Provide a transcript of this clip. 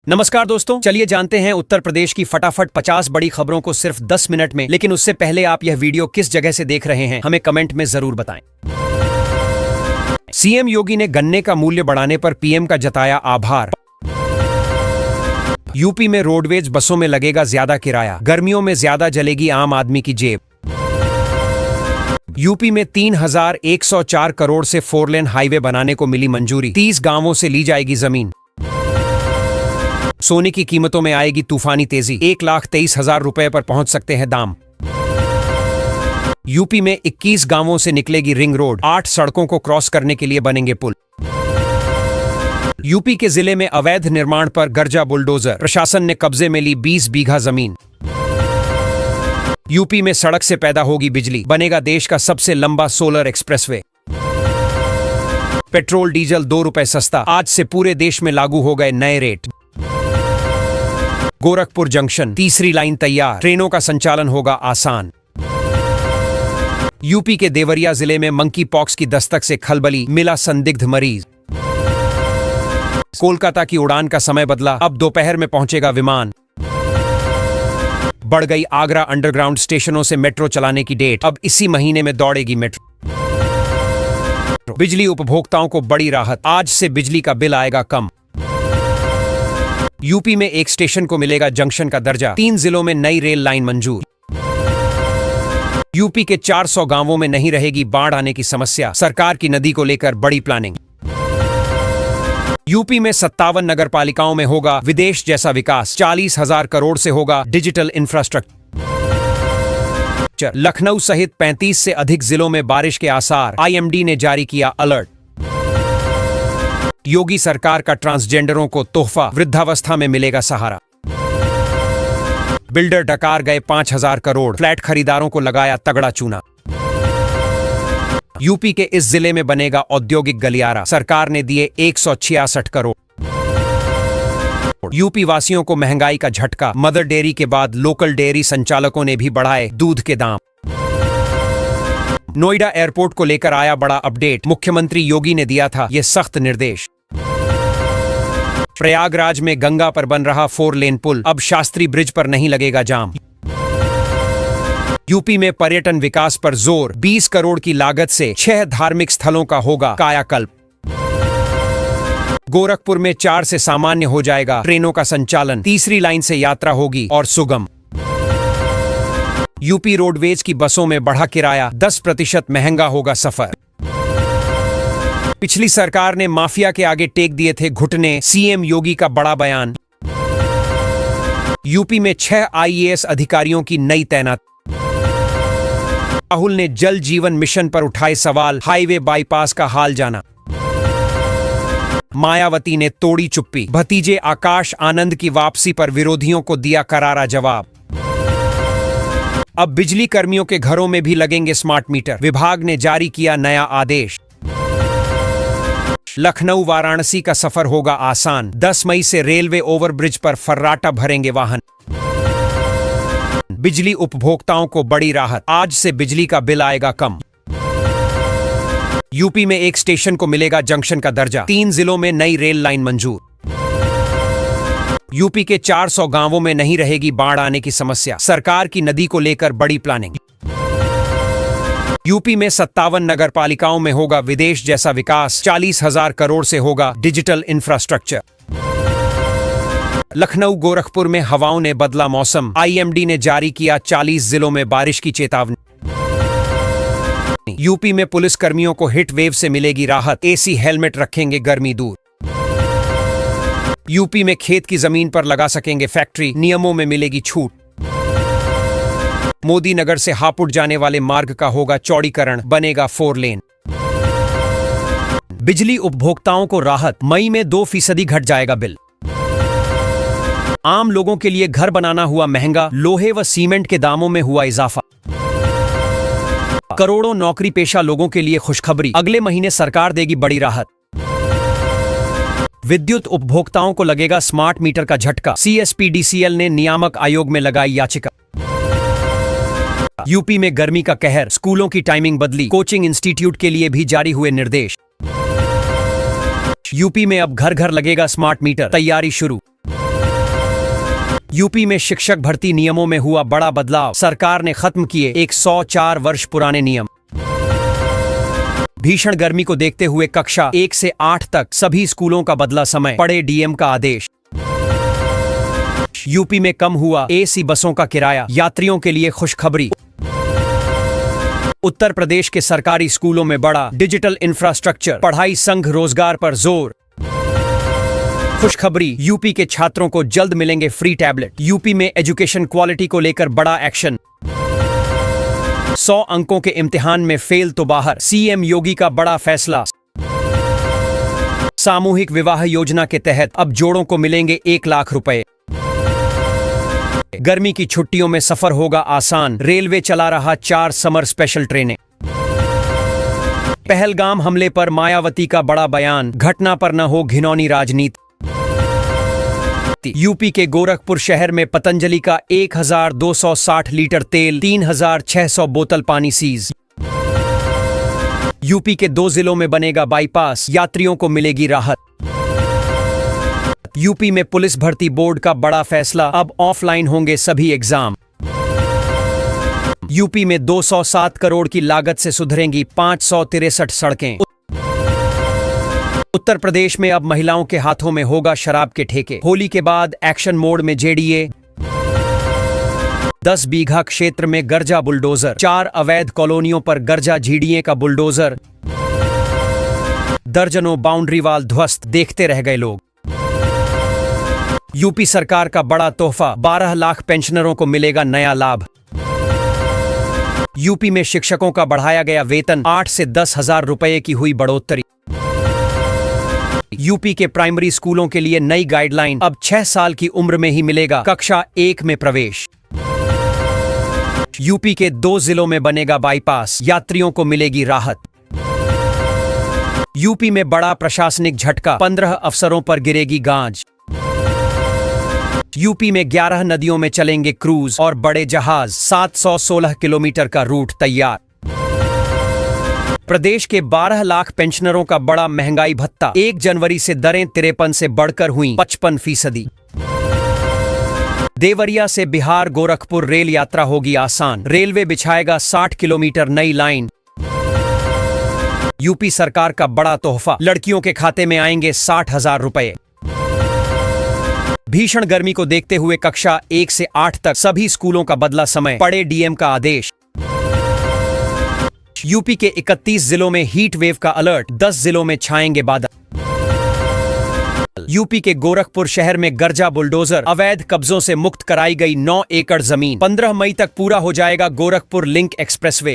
नमस्कार दोस्तों, चलिए जानते हैं उत्तर प्रदेश की फटाफट 50 बड़ी खबरों को सिर्फ 10 मिनट में। लेकिन उससे पहले आप यह वीडियो किस जगह से देख रहे हैं हमें कमेंट में जरूर बताएं। सीएम योगी ने गन्ने का मूल्य बढ़ाने पर पीएम का जताया आभार। यूपी में रोडवेज बसों में लगेगा ज्यादा किराया, गर्मियों में ज्यादा जलेगी आम आदमी की जेब। यूपी में 3104 करोड़ से 4 लेन हाईवे बनाने को मिली मंजूरी, 30 गांवों से ली जाएगी जमीन। सोने की कीमतों में आएगी तूफानी तेजी, 1,23,000 रुपए पर पहुंच सकते हैं दाम। यूपी में 21 गांवों से निकलेगी रिंग रोड, 8 सड़कों को क्रॉस करने के लिए बनेंगे पुल। यूपी के जिले में अवैध निर्माण पर गरजा बुलडोजर, प्रशासन ने कब्जे में ली 20 बीघा जमीन। यूपी में सड़क से पैदा होगी बिजली, बनेगा देश का सबसे लंबा सोलर एक्सप्रेसवे। पेट्रोल डीजल 2 रुपए सस्ता, आज से पूरे देश में लागू हो गए नए रेट। गोरखपुर जंक्शन तीसरी लाइन तैयार, ट्रेनों का संचालन होगा आसान। यूपी के देवरिया जिले में मंकी पॉक्स की दस्तक से खलबली, मिला संदिग्ध मरीज। कोलकाता की उड़ान का समय बदला, अब दोपहर में पहुंचेगा विमान। बढ़ गई आगरा अंडरग्राउंड स्टेशनों से मेट्रो चलाने की डेट, अब इसी महीने में दौड़ेगी मेट्रो। बिजली उपभोक्ताओं को बड़ी राहत, आज से बिजली का बिल आएगा कम। यूपी में एक स्टेशन को मिलेगा जंक्शन का दर्जा, 3 जिलों में नई रेल लाइन मंजूर। यूपी के 400 गांवों में नहीं रहेगी बाढ़ आने की समस्या, सरकार की नदी को लेकर बड़ी प्लानिंग। यूपी में 57 नगरपालिकाओं में होगा विदेश जैसा विकास, 40,000 करोड़ से होगा डिजिटल इंफ्रास्ट्रक्चर। लखनऊ सहित 35 से अधिक जिलों में बारिश के आसार, आईएमडी ने जारी किया अलर्ट। योगी सरकार का ट्रांसजेंडरों को तोहफा, वृद्धावस्था में मिलेगा सहारा। बिल्डर डकार गए 5,000 करोड़, फ्लैट खरीदारों को लगाया तगड़ा चूना। यूपी के इस जिले में बनेगा औद्योगिक गलियारा, सरकार ने दिए 166 करोड़। यूपी वासियों को महंगाई का झटका, मदर डेयरी के बाद लोकल डेयरी संचालकों ने भी बढ़ाए दूध के दाम। नोएडा एयरपोर्ट को लेकर आया बड़ा अपडेट, मुख्यमंत्री योगी ने दिया था यह सख्त निर्देश। प्रयागराज में गंगा पर बन रहा 4 लेन पुल, अब शास्त्री ब्रिज पर नहीं लगेगा जाम। यूपी में पर्यटन विकास पर जोर, 20 करोड़ की लागत से 6 धार्मिक स्थलों का होगा कायाकल्प। गोरखपुर में 4 से सामान्य हो जाएगा ट्रेनों का संचालन, तीसरी लाइन से यात्रा होगी और सुगम। यूपी रोडवेज की बसों में बढ़ा किराया, 10% महंगा होगा सफर। पिछली सरकार ने माफिया के आगे टेक दिए थे घुटने, सीएम योगी का बड़ा बयान। यूपी में 6 आईएएस अधिकारियों की नई तैनात। राहुल ने जल जीवन मिशन पर उठाए सवाल, हाईवे बाईपास का हाल जाना। मायावती ने तोड़ी चुप्पी, भतीजे आकाश आनंद की वापसी पर विरोधियों को दिया करारा जवाब। अब बिजली कर्मियों के घरों में भी लगेंगे स्मार्ट मीटर, विभाग ने जारी किया नया आदेश। लखनऊ वाराणसी का सफर होगा आसान, 10 मई से रेलवे ओवरब्रिज पर फर्राटा भरेंगे वाहन। बिजली उपभोक्ताओं को बड़ी राहत, आज से बिजली का बिल आएगा कम। यूपी में एक स्टेशन को मिलेगा जंक्शन का दर्जा, 3 जिलों में नई रेल लाइन मंजूर। यूपी के 400 गांवों में नहीं रहेगी बाढ़ आने की समस्या, सरकार की नदी को लेकर बड़ी प्लानिंग। यूपी में 57 नगरपालिकाओं में होगा विदेश जैसा विकास, 40,000 करोड़ से होगा डिजिटल इंफ्रास्ट्रक्चर। लखनऊ गोरखपुर में हवाओं ने बदला मौसम, आईएमडी ने जारी किया 40 जिलों में बारिश की चेतावनी। यूपी में पुलिस कर्मियों को हिट वेव से मिलेगी राहत, एसी हेलमेट रखेंगे गर्मी दूर। यूपी में खेत की जमीन पर लगा सकेंगे फैक्ट्री, नियमों में मिलेगी छूट। मोदी नगर से हापुड़ जाने वाले मार्ग का होगा चौड़ीकरण, बनेगा 4 लेन। बिजली उपभोक्ताओं को राहत, मई में 2% घट जाएगा बिल। आम लोगों के लिए घर बनाना हुआ महंगा, लोहे व सीमेंट के दामों में हुआ इजाफा। करोड़ों नौकरी पेशा लोगों के लिए खुशखबरी, अगले महीने सरकार देगी बड़ी राहत। विद्युत उपभोक्ताओं को लगेगा स्मार्ट मीटर का झटका, सीएसपीडीसीएल ने नियामक आयोग में लगाई याचिका। यूपी में गर्मी का कहर, स्कूलों की टाइमिंग बदली, कोचिंग इंस्टीट्यूट के लिए भी जारी हुए निर्देश। यूपी में अब घर घर लगेगा स्मार्ट मीटर, तैयारी शुरू। यूपी में शिक्षक भर्ती नियमों में हुआ बड़ा बदलाव, सरकार ने खत्म किए 104 वर्ष पुराने नियम। भीषण गर्मी को देखते हुए कक्षा 1 से 8 तक सभी स्कूलों का बदला समय, पड़े डीएम का आदेश। यूपी में कम हुआ एसी बसों का किराया, यात्रियों के लिए खुशखबरी। उत्तर प्रदेश के सरकारी स्कूलों में बढ़ा डिजिटल इंफ्रास्ट्रक्चर, पढ़ाई संघ रोजगार पर जोर। खुशखबरी, यूपी के छात्रों को जल्द मिलेंगे फ्री टैबलेट। यूपी में एजुकेशन क्वालिटी को लेकर बड़ा एक्शन। 100 अंकों के इम्तिहान में फेल तो बाहर, सीएम योगी का बड़ा फैसला। सामूहिक विवाह योजना के तहत अब जोड़ों को मिलेंगे 1 लाख रुपए। गर्मी की छुट्टियों में सफर होगा आसान, रेलवे चला रहा 4 समर स्पेशल ट्रेनें। पहलगाम हमले पर मायावती का बड़ा बयान, घटना पर न हो घिनौनी राजनीति। यूपी के गोरखपुर शहर में पतंजलि का 1260 लीटर तेल, 3600 बोतल पानी सीज। यूपी के 2 जिलों में बनेगा बाईपास, यात्रियों को मिलेगी राहत। यूपी में पुलिस भर्ती बोर्ड का बड़ा फैसला, अब ऑफलाइन होंगे सभी एग्जाम। यूपी में 207 करोड़ की लागत से सुधरेंगी 563 सड़कें। उत्तर प्रदेश में अब महिलाओं के हाथों में होगा शराब के ठेके, होली के बाद एक्शन मोड में जेडीए। 10 बीघा क्षेत्र में गर्जा बुलडोजर, 4 अवैध कॉलोनियों पर गर्जा जीडीए का बुलडोजर। दर्जनों बाउंड्री वाल ध्वस्त, देखते रह गए लोग। यूपी सरकार का बड़ा तोहफा, 12 लाख पेंशनरों को मिलेगा नया लाभ। यूपी में शिक्षकों का बढ़ाया गया वेतन, 8 से 10 हजार रुपए की हुई बढ़ोतरी। यूपी के प्राइमरी स्कूलों के लिए नई गाइडलाइन, अब 6 साल की उम्र में ही मिलेगा कक्षा 1 में प्रवेश। यूपी के 2 जिलों में बनेगा बाईपास, यात्रियों को मिलेगी राहत। यूपी में बड़ा प्रशासनिक झटका, 15 अफसरों पर गिरेगी गाज। यूपी में 11 नदियों में चलेंगे क्रूज और बड़े जहाज, 716 किलोमीटर का रूट तैयार। प्रदेश के 12 लाख पेंशनरों का बड़ा महंगाई भत्ता, 1 जनवरी से दरें 53 से बढ़कर हुई 55%। देवरिया से बिहार गोरखपुर रेल यात्रा होगी आसान, रेलवे बिछाएगा 60 किलोमीटर नई लाइन। यूपी सरकार का बड़ा तोहफा, लड़कियों के खाते में आएंगे 60,000 रुपए। भीषण गर्मी को देखते हुए कक्षा 1 से 8 तक सभी स्कूलों का बदला समय, पड़े डीएम का आदेश। यूपी के 31 जिलों में हीट वेव का अलर्ट, 10 जिलों में छाएंगे बादल। यूपी के गोरखपुर शहर में गर्जा बुलडोजर, अवैध कब्जों से मुक्त कराई गई 9 एकड़ जमीन। 15 मई तक पूरा हो जाएगा गोरखपुर लिंक एक्सप्रेसवे।